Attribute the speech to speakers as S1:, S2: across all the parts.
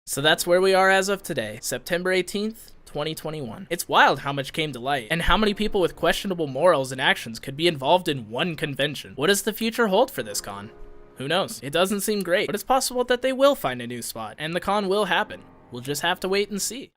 S1: So that's where we are as of today, September 18th, 2021. It's wild how much came to light, and how many people with questionable morals and actions could be involved in one convention. What does the future hold for this con? Who knows? It doesn't seem great, but it's possible that they will find a new spot, and the con will happen. We'll just have to wait and see.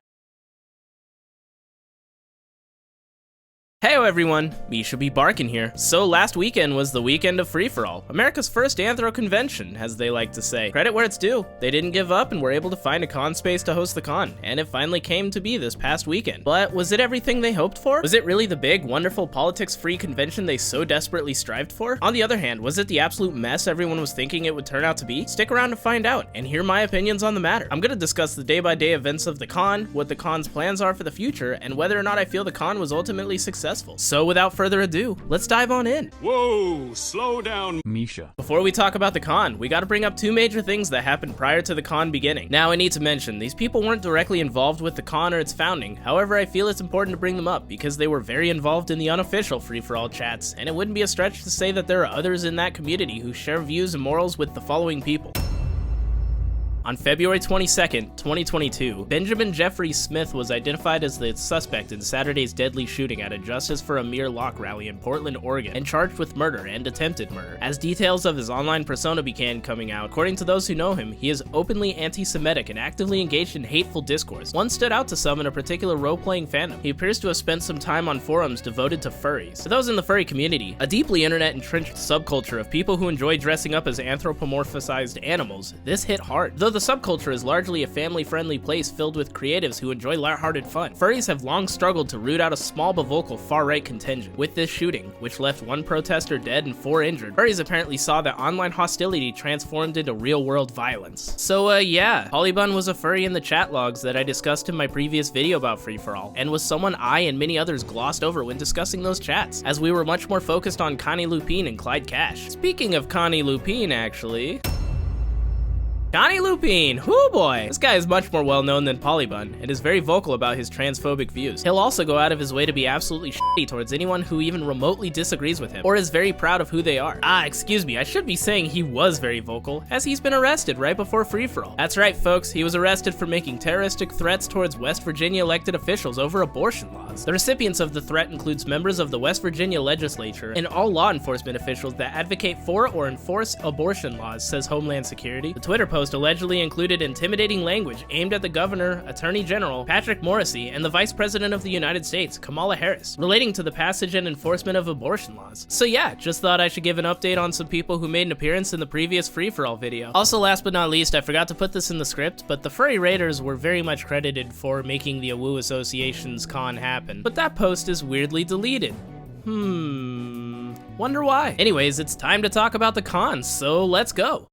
S1: Heyo everyone, Misha be barking here. So last weekend was the weekend of Free-for-All, America's first anthro convention, as they like to say. Credit where it's due, they didn't give up and were able to find a con space to host the con, and it finally came to be this past weekend. But was it everything they hoped for? Was it really the big, wonderful, politics-free convention they so desperately strived for? On the other hand, was it the absolute mess everyone was thinking it would turn out to be? Stick around to find out, and hear my opinions on the matter. I'm gonna discuss the day-by-day events of the con, what the con's plans are for the future, and whether or not I feel the con was ultimately successful. So without further ado, let's dive on in.
S2: Whoa, slow down, Misha.
S1: Before we talk about the con, we gotta bring up two major things that happened prior to the con beginning. Now I need to mention, these people weren't directly involved with the con or its founding, however I feel it's important to bring them up because they were very involved in the unofficial free-for-all chats, and it wouldn't be a stretch to say that there are others in that community who share views and morals with the following people. On February 22nd, 2022, Benjamin Jeffrey Smith was identified as the suspect in Saturday's deadly shooting at a Justice for Amir Locke rally in Portland, Oregon, and charged with murder and attempted murder. As details of his online persona began coming out, according to those who know him, he is openly anti-Semitic and actively engaged in hateful discourse. One stood out to some in a particular role-playing fandom. He appears to have spent some time on forums devoted to furries. For those in the furry community, a deeply internet-entrenched subculture of people who enjoy dressing up as anthropomorphized animals, this hit hard. Though the subculture is largely a family-friendly place filled with creatives who enjoy lighthearted fun, furries have long struggled to root out a small but vocal far-right contingent. With this shooting, which left one protester dead and 4 injured, furries apparently saw that online hostility transformed into real-world violence. So yeah, Polybun was a furry in the chat logs that I discussed in my previous video about Free-for-All, and was someone I and many others glossed over when discussing those chats, as we were much more focused on Connie Lupine and Clyde Cash. Speaking of Connie Lupine, actually... Connie Lupine, whoo boy! This guy is much more well known than Polybun, and is very vocal about his transphobic views. He'll also go out of his way to be absolutely shitty towards anyone who even remotely disagrees with him, or is very proud of who they are. Excuse me, I should be saying he was very vocal, as he's been arrested right before Free-for-All. That's right folks, he was arrested for making terroristic threats towards West Virginia elected officials over abortion laws. The recipients of the threat includes members of the West Virginia legislature, and all law enforcement officials that advocate for or enforce abortion laws, says Homeland Security. The Twitter post allegedly included intimidating language aimed at the governor, attorney general, Patrick Morrisey, and the vice president of the United States, Kamala Harris, relating to the passage and enforcement of abortion laws. So yeah, just thought I should give an update on some people who made an appearance in the previous Free-for-All video. Also, last but not least, I forgot to put this in the script, but the Furry Raiders were very much credited for making the AWOO Association's con happen, but that post is weirdly deleted. Wonder why? Anyways, it's time to talk about the cons, so let's go.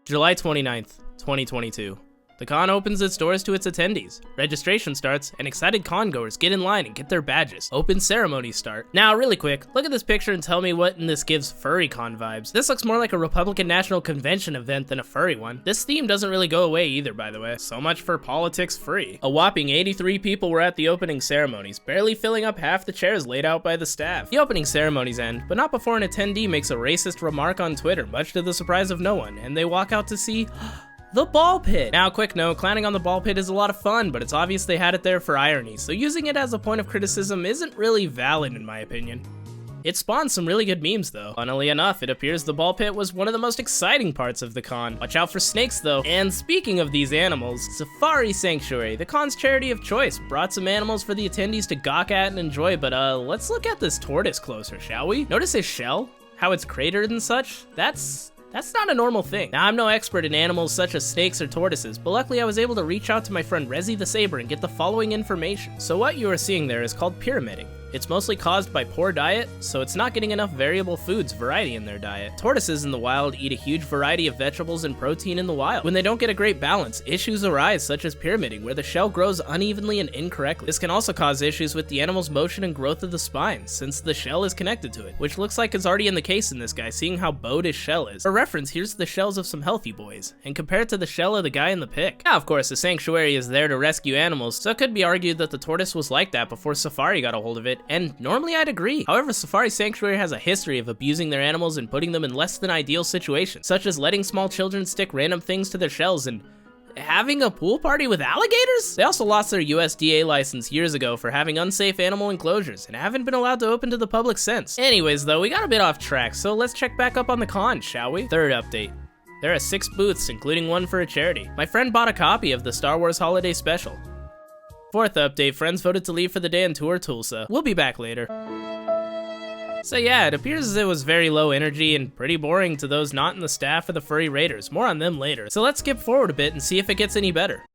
S1: July 29th, 2022. The con opens its doors to its attendees. Registration starts, and excited con-goers get in line and get their badges. Open ceremonies start. Now, really quick, look at this picture and tell me what in this gives furry con vibes. This looks more like a Republican National Convention event than a furry one. This theme doesn't really go away either, by the way. So much for politics free. A whopping 83 people were at the opening ceremonies, barely filling up half the chairs laid out by the staff. The opening ceremonies end, but not before an attendee makes a racist remark on Twitter, much to the surprise of no one, and they walk out to see the ball pit. Now, quick note, clowning on the ball pit is a lot of fun, but it's obvious they had it there for irony, so using it as a point of criticism isn't really valid in my opinion. It spawned some really good memes though. Funnily enough, it appears the ball pit was one of the most exciting parts of the con. Watch out for snakes though. And speaking of these animals, Safari Sanctuary, the con's charity of choice, brought some animals for the attendees to gawk at and enjoy, but let's look at this tortoise closer, shall we? Notice his shell? How it's cratered and such? That's not a normal thing. Now, I'm no expert in animals such as snakes or tortoises, but luckily I was able to reach out to my friend Rezi the Saber and get the following information. So what you are seeing there is called pyramiding. It's mostly caused by poor diet, so it's not getting enough variable foods variety in their diet. Tortoises in the wild eat a huge variety of vegetables and protein in the wild. When they don't get a great balance, issues arise such as pyramiding, where the shell grows unevenly and incorrectly. This can also cause issues with the animal's motion and growth of the spine, since the shell is connected to it, which looks like it's already in the case in this guy, seeing how bowed his shell is. For reference, here's the shells of some healthy boys, and compared to the shell of the guy in the pic. Now, of course, the sanctuary is there to rescue animals, so it could be argued that the tortoise was like that before Safari got a hold of it, and normally I'd agree. However, Safari Sanctuary has a history of abusing their animals and putting them in less than ideal situations, such as letting small children stick random things to their shells and having a pool party with alligators? They also lost their USDA license years ago for having unsafe animal enclosures and haven't been allowed to open to the public since. Anyways though, we got a bit off track, so let's check back up on the con, shall we? Third update. There are 6 booths, including one for a charity. My friend bought a copy of the Star Wars Holiday Special. Fourth update, friends voted to leave for the day and tour Tulsa. We'll be back later. So yeah, it appears as it was very low energy and pretty boring to those not in the staff of the Furry Raiders. More on them later. So let's skip forward a bit and see if it gets any better.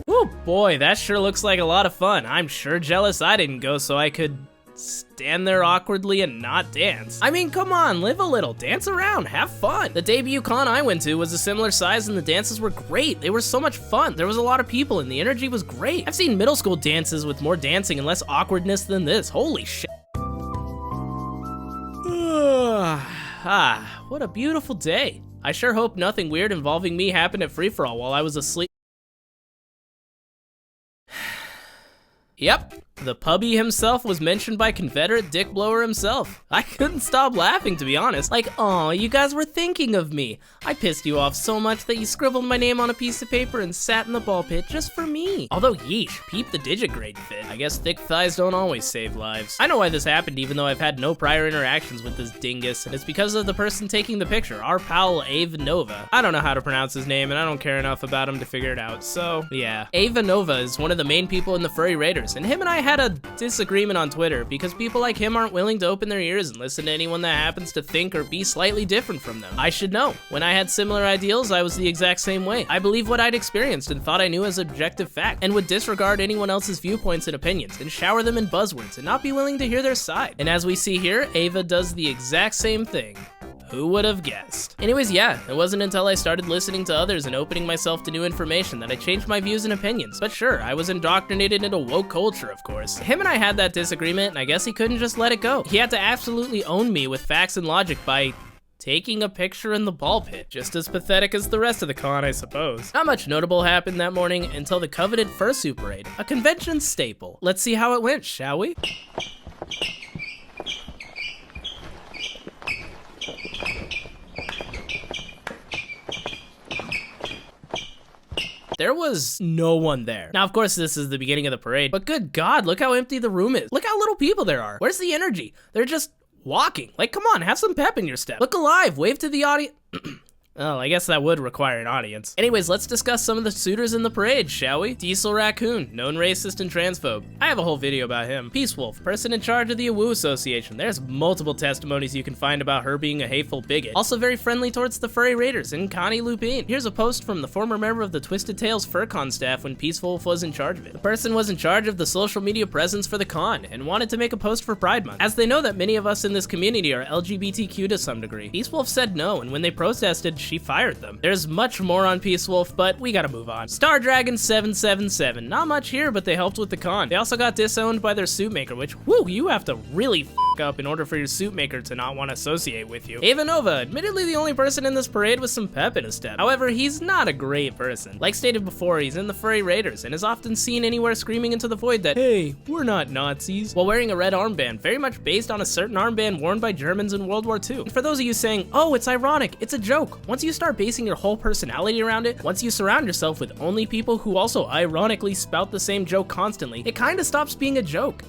S1: Oh boy, that sure looks like a lot of fun. I'm sure jealous I didn't go so I could stand there awkwardly and not dance. I mean, come on, live a little, dance around, have fun. The debut con I went to was a similar size and the dances were great. They were so much fun. There was a lot of people and the energy was great. I've seen middle school dances with more dancing and less awkwardness than this. Holy shit. What a beautiful day. I sure hope nothing weird involving me happened at free-for-all while I was asleep. Yep, the puppy himself was mentioned by Confederate Dick Blower himself. I couldn't stop laughing, to be honest. Like, aw, you guys were thinking of me. I pissed you off so much that you scribbled my name on a piece of paper and sat in the ball pit just for me. Although, yeesh, peep the digigrade fit. I guess thick thighs don't always save lives. I know why this happened even though I've had no prior interactions with this dingus, and it's because of the person taking the picture, our pal Ava Nova. I don't know how to pronounce his name and I don't care enough about him to figure it out, so yeah. Ava Nova is one of the main people in the Furry Raiders, and him and I had a disagreement on Twitter because people like him aren't willing to open their ears and listen to anyone that happens to think or be slightly different from them. I should know. When I had similar ideals, I was the exact same way. I believed what I'd experienced and thought I knew as objective fact, and would disregard anyone else's viewpoints and opinions and shower them in buzzwords and not be willing to hear their side. And as we see here, Ava does the exact same thing. Who would have guessed? Anyways, yeah, it wasn't until I started listening to others and opening myself to new information that I changed my views and opinions. But sure, I was indoctrinated into woke culture, of course. Him and I had that disagreement, and I guess he couldn't just let it go. He had to absolutely own me with facts and logic by taking a picture in the ball pit. Just as pathetic as the rest of the con, I suppose. Not much notable happened that morning until the coveted fursuit parade, a convention staple. Let's see how it went, shall we? There was no one there. Now, of course, this is the beginning of the parade, but good God, look how empty the room is. Look how little people there are. Where's the energy? They're just walking. Like, come on, have some pep in your step. Look alive, wave to the audience. Oh, I guess that would require an audience. Anyways, let's discuss some of the suitors in the parade, shall we? Diesel Raccoon, known racist and transphobe. I have a whole video about him. Peace Wolf, person in charge of the AWU Association. There's multiple testimonies you can find about her being a hateful bigot. Also very friendly towards the Furry Raiders, and Connie Lupine. Here's a post from the former member of the Twisted Tales FurCon staff when Peace Wolf was in charge of it. The person was in charge of the social media presence for the con, and wanted to make a post for Pride Month. As they know that many of us in this community are LGBTQ to some degree. Peace Wolf said no, and when they protested, she fired them. There's much more on Peace Wolf, but we gotta move on. Star Dragon 777. Not much here, but they helped with the con. They also got disowned by their suit maker, which, whoo, you have to really up in order for your suit maker to not want to associate with you. Ava Nova, admittedly the only person in this parade with some pep in his step. However, he's not a great person. Like stated before, he's in the Furry Raiders and is often seen anywhere screaming into the void that, hey, we're not Nazis, while wearing a red armband, very much based on a certain armband worn by Germans in World War II. And for those of you saying, oh, it's ironic, it's a joke, once you start basing your whole personality around it, once you surround yourself with only people who also ironically spout the same joke constantly, it kinda stops being a joke.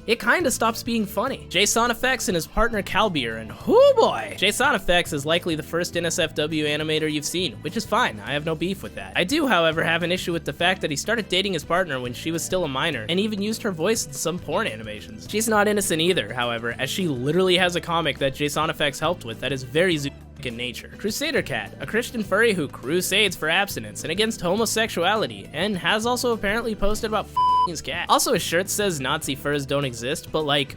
S1: It kinda stops being funny. Jason Effects and his partner Calbeer, and oh boy! Jason Effects is likely the first NSFW animator you've seen, which is fine, I have no beef with that. I do, however, have an issue with the fact that he started dating his partner when she was still a minor, and even used her voice in some porn animations. She's not innocent either, however, as she literally has a comic that Jason Effects helped with that is very in nature. Crusader Cat, a Christian furry who crusades for abstinence and against homosexuality, and has also apparently posted about his cat. Also, his shirt says Nazi furs don't exist, but like,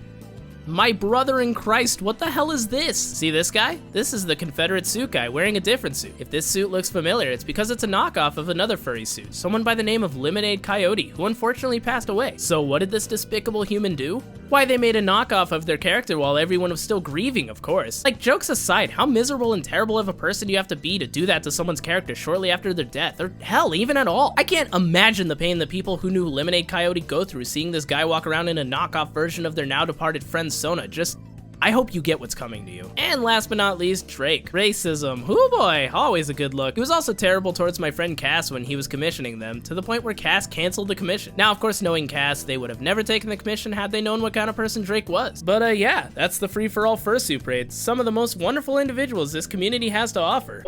S1: my brother in Christ, what the hell is this? See this guy? This is the Confederate suit guy wearing a different suit. If this suit looks familiar, it's because it's a knockoff of another furry suit, someone by the name of Lemonade Coyote, who unfortunately passed away. So what did this despicable human do? Why they made a knockoff of their character while everyone was still grieving, of course. Like, jokes aside, how miserable and terrible of a person do you have to be to do that to someone's character shortly after their death, or hell, even at all? I can't imagine the pain the people who knew Lemonade Coyote go through seeing this guy walk around in a knockoff version of their now departed friend Sona. Just, I hope you get what's coming to you. And last but not least, Drake. Racism. Hoo boy, always a good look. He was also terrible towards my friend Cass when he was commissioning them, to the point where Cass canceled the commission. Now, of course, knowing Cass, they would have never taken the commission had they known what kind of person Drake was. But yeah, that's the free-for-all fursuit raids. Some of the most wonderful individuals this community has to offer.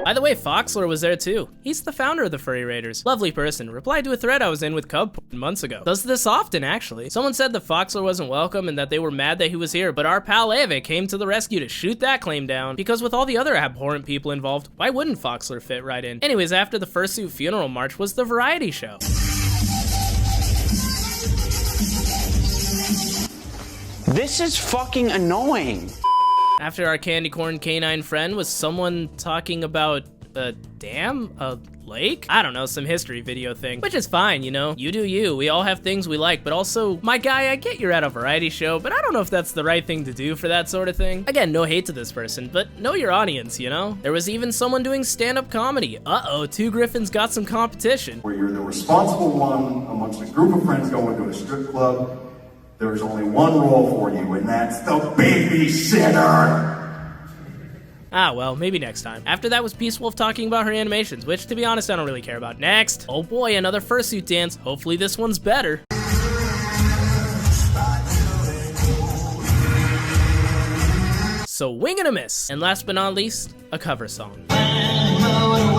S1: By the way, Foxler was there too. He's the founder of the Furry Raiders. Lovely person. Replied to a thread I was in with Cub months ago. Does this often, actually. Someone said that Foxler wasn't welcome and that they were mad that he was here, but our pal Eve came to the rescue to shoot that claim down. Because with all the other abhorrent people involved, why wouldn't Foxler fit right in? Anyways, after the Fursuit funeral march was the variety show.
S3: This is fucking annoying.
S1: After our candy corn canine friend was someone talking about a dam? A lake? I don't know, some history video thing. Which is fine, you know? You do you. We all have things we like, but also, my guy, I get you're at a variety show, but I don't know if that's the right thing to do for that sort of thing. Again, no hate to this person, but know your audience, you know? There was even someone doing stand-up comedy. Uh-oh, Two Griffins got some competition.
S4: Where you're the responsible one amongst a group of friends going to a strip club. There's only one role for you, and that's the babysitter!
S1: Ah, well, maybe next time. After that was Peace Wolf talking about her animations, which, to be honest, I don't really care about. Next! Oh boy, another fursuit dance. Hopefully this one's better. So, wing and a miss. And last but not least, a cover song.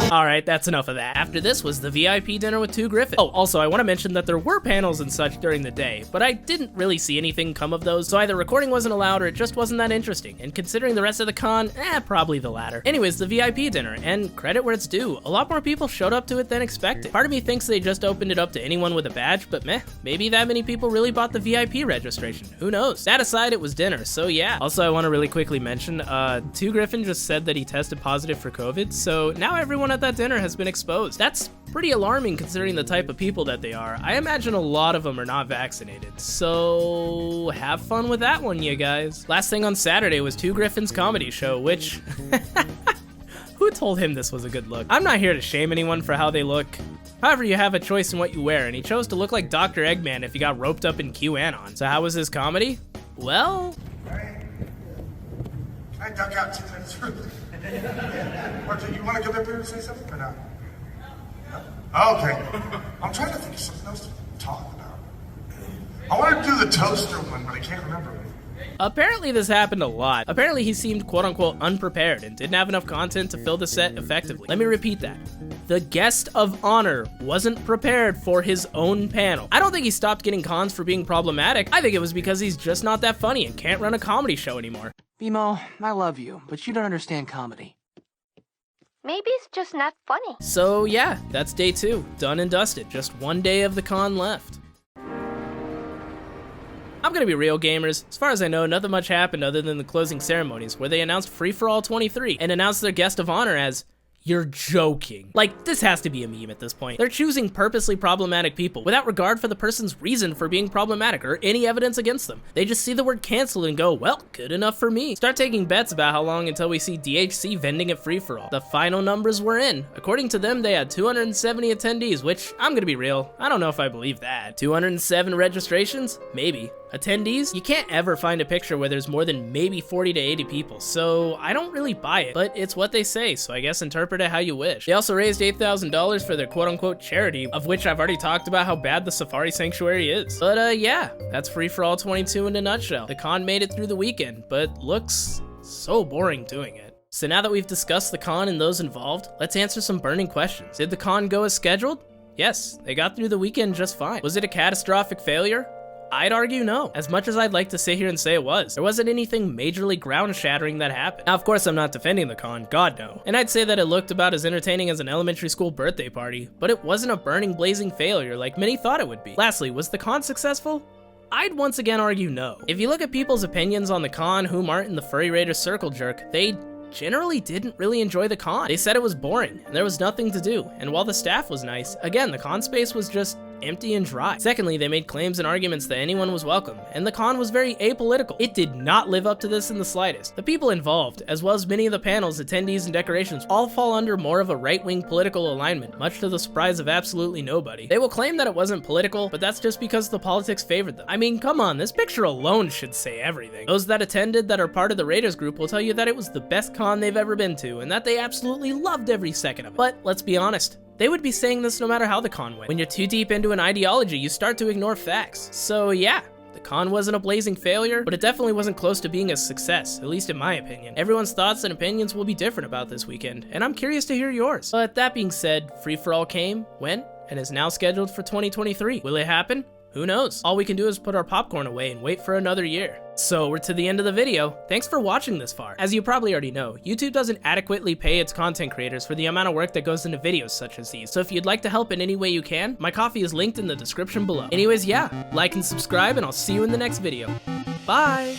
S1: Alright, that's enough of that. After this was the VIP dinner with Two Griffins. Oh, also, I want to mention that there were panels and such during the day, but I didn't really see anything come of those, so either recording wasn't allowed or it just wasn't that interesting. And considering the rest of the con, probably the latter. Anyways, the VIP dinner, and credit where it's due, a lot more people showed up to it than expected. Part of me thinks they just opened it up to anyone with a badge, but meh, maybe that many people really bought the VIP registration. Who knows? That aside, it was dinner, so yeah. Also, I want to really quickly mention, Two Griffin just said that he tested positive for COVID, so now everyone at that dinner has been exposed. That's pretty alarming considering the type of people that they are. I imagine a lot of them are not vaccinated, so have fun with that one, you guys. Last thing on Saturday was Two Griffin's comedy show, which... Who told him this was a good look? I'm not here to shame anyone for how they look. However, you have a choice in what you wear, and he chose to look like Dr. Eggman if he got roped up in QAnon. So how was his comedy? Well...
S5: I duck out 2 minutes early. You want to come up here and say something or not? No? Okay. I'm trying to think of something else to talk about. I want to do the toaster one, but I can't remember it.
S1: Apparently this happened a lot. Apparently he seemed quote-unquote unprepared and didn't have enough content to fill the set effectively. Let me repeat that. The guest of honor wasn't prepared for his own panel. I don't think he stopped getting cons for being problematic. I think it was because he's just not that funny and can't run a comedy show anymore.
S6: Bimo, I love you, but you don't understand comedy.
S7: Maybe it's just not funny.
S1: So yeah, that's day 2. Done and dusted. Just one day of the con left. I'm gonna be real, gamers. As far as I know, nothing much happened other than the closing ceremonies, where they announced Free For All 23 and announced their guest of honor as... You're joking. Like, this has to be a meme at this point. They're choosing purposely problematic people without regard for the person's reason for being problematic or any evidence against them. They just see the word canceled and go, well, good enough for me. Start taking bets about how long until we see DHC vending at free-for-all. The final numbers were in. According to them, they had 270 attendees, which, I'm gonna be real, I don't know if I believe that. 207 registrations? Maybe. Attendees? You can't ever find a picture where there's more than maybe 40 to 80 people, so I don't really buy it, but it's what they say, so I guess interpret it how you wish. They also raised $8,000 for their quote-unquote charity, of which I've already talked about how bad the Safari Sanctuary is. But yeah, that's Free For All 22 in a nutshell. The con made it through the weekend, but looks so boring doing it. So now that we've discussed the con and those involved, let's answer some burning questions. Did the con go as scheduled? Yes, they got through the weekend just fine. Was it a catastrophic failure? I'd argue no, as much as I'd like to sit here and say it was. There wasn't anything majorly ground-shattering that happened. Now, of course, I'm not defending the con, God no. And I'd say that it looked about as entertaining as an elementary school birthday party, but it wasn't a burning, blazing failure like many thought it would be. Lastly, was the con successful? I'd once again argue no. If you look at people's opinions on the con whom aren't in the Furry Raider circle jerk, they generally didn't really enjoy the con. They said it was boring, and there was nothing to do, and while the staff was nice, again, the con space was just empty and dry. Secondly, they made claims and arguments that anyone was welcome, and the con was very apolitical. It did not live up to this in the slightest. The people involved, as well as many of the panels, attendees, and decorations, all fall under more of a right-wing political alignment, much to the surprise of absolutely nobody. They will claim that it wasn't political, but that's just because the politics favored them. I mean, come on, this picture alone should say everything. Those that attended that are part of the Raiders group will tell you that it was the best con they've ever been to, and that they absolutely loved every second of it. But let's be honest, they would be saying this no matter how the con went. When you're too deep into an ideology, you start to ignore facts. So yeah, the con wasn't a blazing failure, but it definitely wasn't close to being a success, at least in my opinion. Everyone's thoughts and opinions will be different about this weekend, and I'm curious to hear yours. But that being said, Free For All came, went, and is now scheduled for 2023. Will it happen? Who knows? All we can do is put our popcorn away and wait for another year. So we're to the end of the video. Thanks for watching this far. As you probably already know, YouTube doesn't adequately pay its content creators for the amount of work that goes into videos such as these. So if you'd like to help in any way you can, my coffee is linked in the description below. Anyways, yeah, like and subscribe, and I'll see you in the next video. Bye!